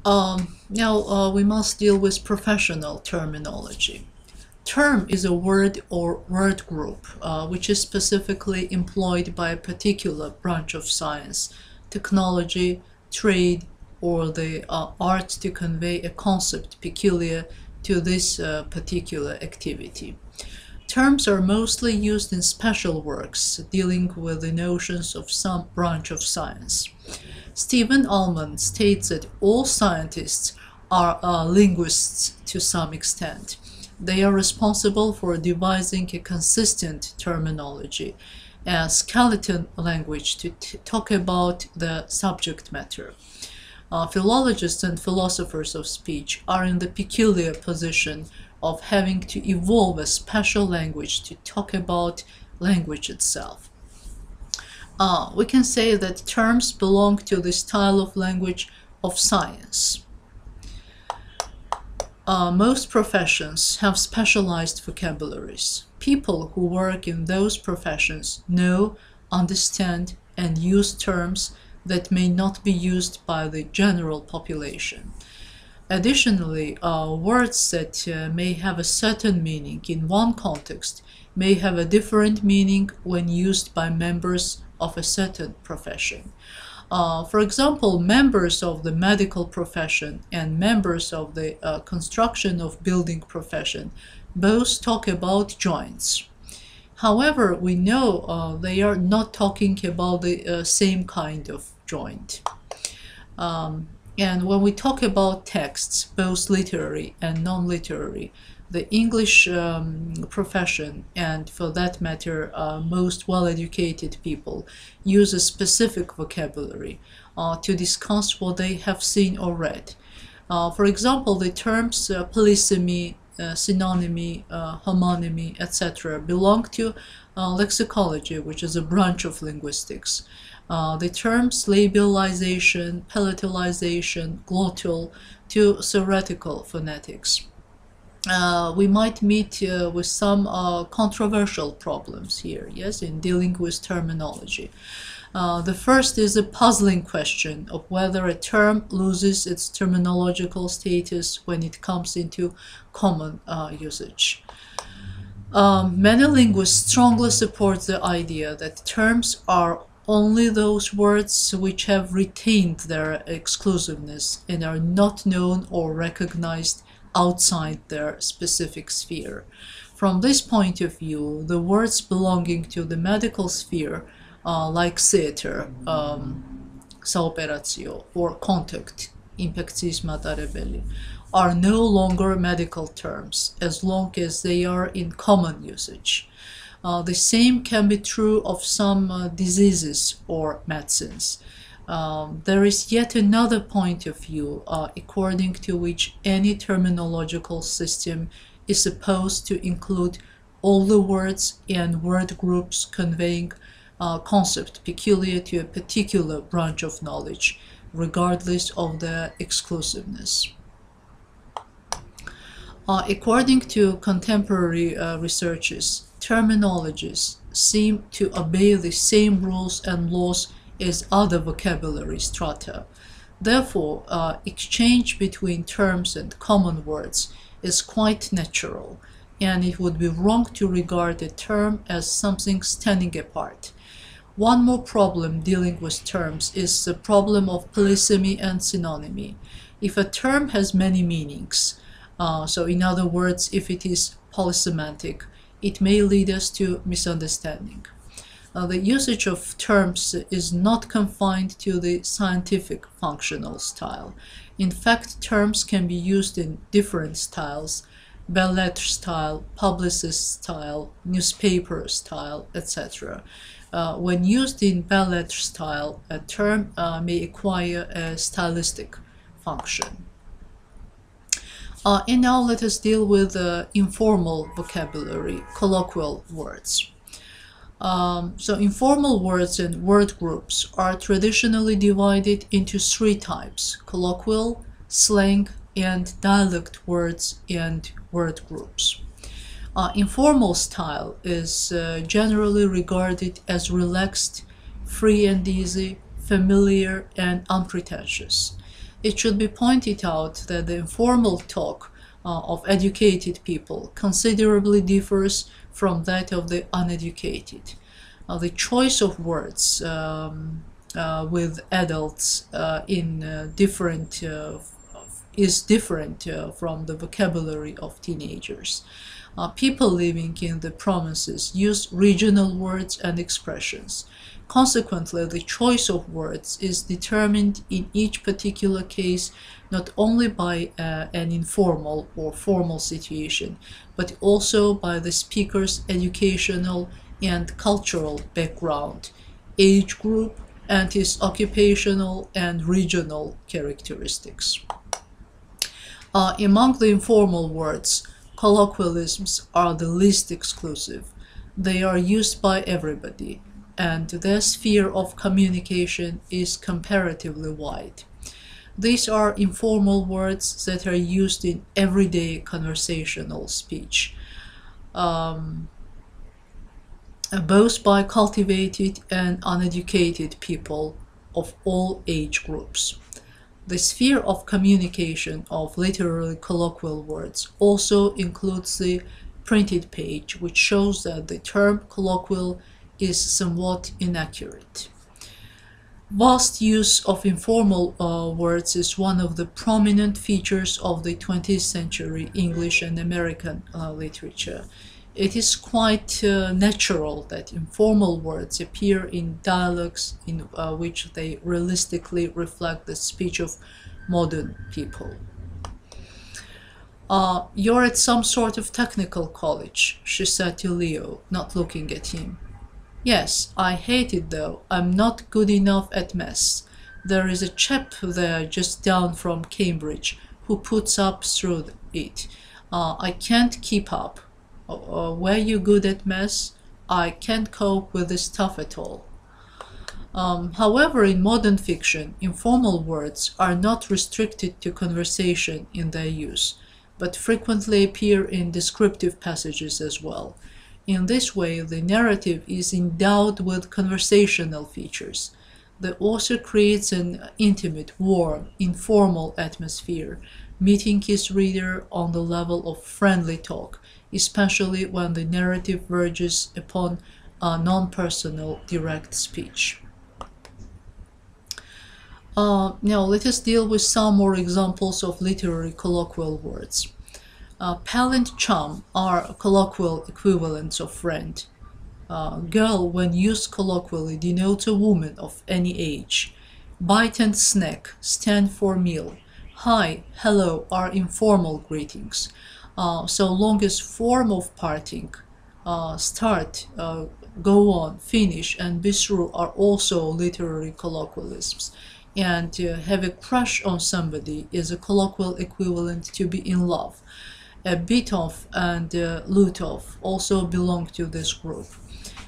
Now we must deal with professional terminology. Term is a word or word group which is specifically employed by a particular branch of science, technology, trade, or the art to convey a concept peculiar to this particular activity. Terms are mostly used in special works dealing with the notions of some branch of science. Stephen Ullman states that all scientists are linguists to some extent. They are responsible for devising a consistent terminology, a skeleton language to talk about the subject matter. Philologists and philosophers of speech are in the peculiar position of having to evolve a special language to talk about language itself. We can say that terms belong to the style of language of science. Most professions have specialized vocabularies. People who work in those professions know, understand, and use terms that may not be used by the general population. Additionally, words that may have a certain meaning in one context may have a different meaning when used by members of a certain profession. For example, members of the medical profession and members of the construction of building profession both talk about joints. However, we know they are not talking about the same kind of joint. And when we talk about texts, both literary and non-literary, the English profession, and for that matter, most well-educated people, use a specific vocabulary to discuss what they have seen or read. For example, the terms polysemy, synonymy, homonymy, etc. belong to lexicology, which is a branch of linguistics. The terms labialization, palatalization, glottal to theoretical phonetics. We might meet with some controversial problems here, yes, in dealing with terminology. The first is a puzzling question of whether a term loses its terminological status when it comes into common usage. Many linguists strongly support the idea that terms are only those words which have retained their exclusiveness and are not known or recognized outside their specific sphere. From this point of view, the words belonging to the medical sphere, like theater, saoperatio, or contact, impactis matarebelli, are no longer medical terms as long as they are in common usage. The same can be true of some diseases or medicines. There is yet another point of view according to which any terminological system is supposed to include all the words and word groups conveying concept peculiar to a particular branch of knowledge, regardless of their exclusiveness. According to contemporary researchers, terminologies seem to obey the same rules and laws as other vocabulary strata. Therefore, exchange between terms and common words is quite natural, and it would be wrong to regard a term as something standing apart. One more problem dealing with terms is the problem of polysemy and synonymy. If a term has many meanings, so in other words, if it is polysemantic, it may lead us to misunderstanding. The usage of terms is not confined to the scientific functional style. In fact, terms can be used in different styles: belles-lettres style, publicist style, newspaper style, etc. When used in belles-lettres style, a term may acquire a stylistic function. And now let us deal with informal vocabulary, colloquial words. So informal words and word groups are traditionally divided into three types: colloquial, slang, and dialect words and word groups. Informal style is generally regarded as relaxed, free and easy, familiar, and unpretentious. It should be pointed out that the informal talk of educated people considerably differs from that of the uneducated. The choice of words with adults is different from the vocabulary of teenagers. People living in the provinces use regional words and expressions. Consequently, the choice of words is determined in each particular case not only by an informal or formal situation, but also by the speaker's educational and cultural background, age group, and his occupational and regional characteristics. Among the informal words, colloquialisms are the least exclusive. They are used by everybody, and their sphere of communication is comparatively wide. These are informal words that are used in everyday conversational speech, both by cultivated and uneducated people of all age groups. The sphere of communication of literary colloquial words also includes the printed page, which shows that the term colloquial is somewhat inaccurate. Vast use of informal words is one of the prominent features of the 20th century English and American literature. It is quite natural that informal words appear in dialogues in which they realistically reflect the speech of modern people. You're at some sort of technical college, she said to Leo, not looking at him. Yes, I hate it though. I'm not good enough at maths. There is a chap there just down from Cambridge who puts up through it. I can't keep up. Were you good at maths? I can't cope with this stuff at all. However, in modern fiction, informal words are not restricted to conversation in their use, but frequently appear in descriptive passages as well. In this way, the narrative is endowed with conversational features. The author creates an intimate, warm, informal atmosphere, meeting his reader on the level of friendly talk, especially when the narrative verges upon non-personal direct speech. Now let us deal with some more examples of literary colloquial words. Pal and chum are colloquial equivalents of friend. Girl, when used colloquially, denotes a woman of any age. Bite and snack stand for meal. Hi, hello are informal greetings. So long as form of parting, start, go on, finish, and be through are also literary colloquialisms. And have a crush on somebody is a colloquial equivalent to be in love. A bit of and loot of also belong to this group.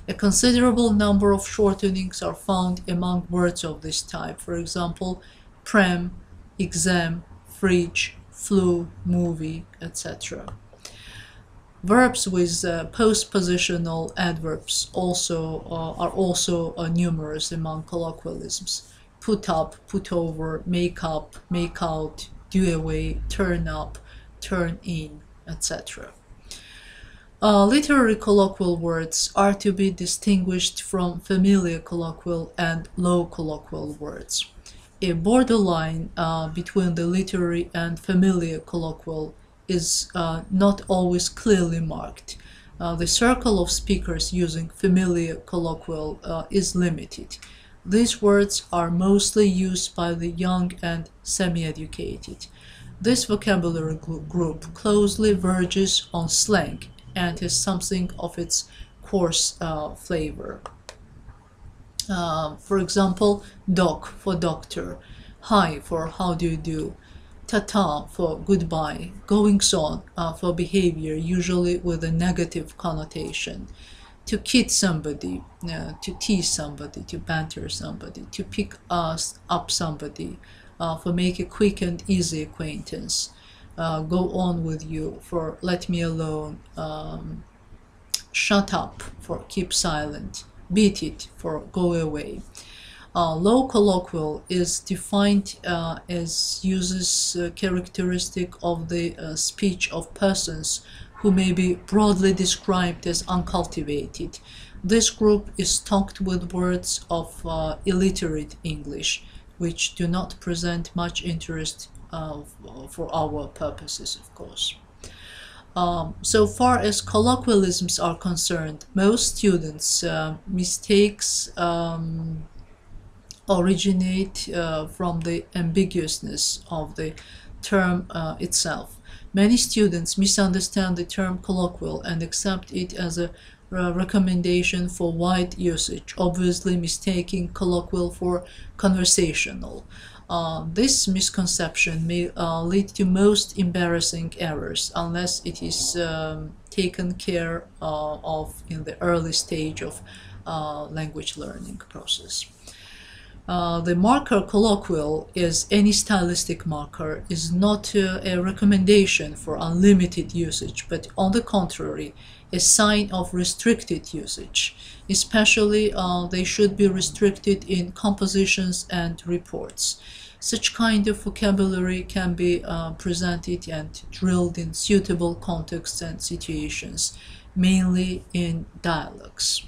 A considerable number of shortenings are found among words of this type. For example, pram, exam, fridge, flu, movie, etc. Verbs with postpositional adverbs are also numerous among colloquialisms. Put up, put over, make up, make out, do away, turn up, turn in, etc. Literary colloquial words are to be distinguished from familiar colloquial and low colloquial words. A borderline between the literary and familiar colloquial is not always clearly marked. The circle of speakers using familiar colloquial is limited. These words are mostly used by the young and semi-educated. This vocabulary group closely verges on slang and has something of its coarse flavor. For example, doc for doctor, hi for how do you do, ta-ta for goodbye, goings on for behavior usually with a negative connotation, to kid somebody, to tease somebody, to banter somebody, to pick up somebody, for make a quick and easy acquaintance, go on with you for let me alone, shut up for keep silent, beat it for go away. Low colloquial is defined as uses characteristic of the speech of persons who may be broadly described as uncultivated. This group is stocked with words of illiterate English, which do not present much interest for our purposes, of course. So far as colloquialisms are concerned, most students' mistakes originate from the ambiguousness of the term itself. Many students misunderstand the term colloquial and accept it as a recommendation for wide usage, obviously mistaking colloquial for conversational. This misconception may lead to most embarrassing errors unless it is taken care of in the early stage of language learning process. The marker colloquial, as any stylistic marker, is not a recommendation for unlimited usage, but on the contrary, a sign of restricted usage. Especially, they should be restricted in compositions and reports. Such kind of vocabulary can be presented and drilled in suitable contexts and situations, mainly in dialogues.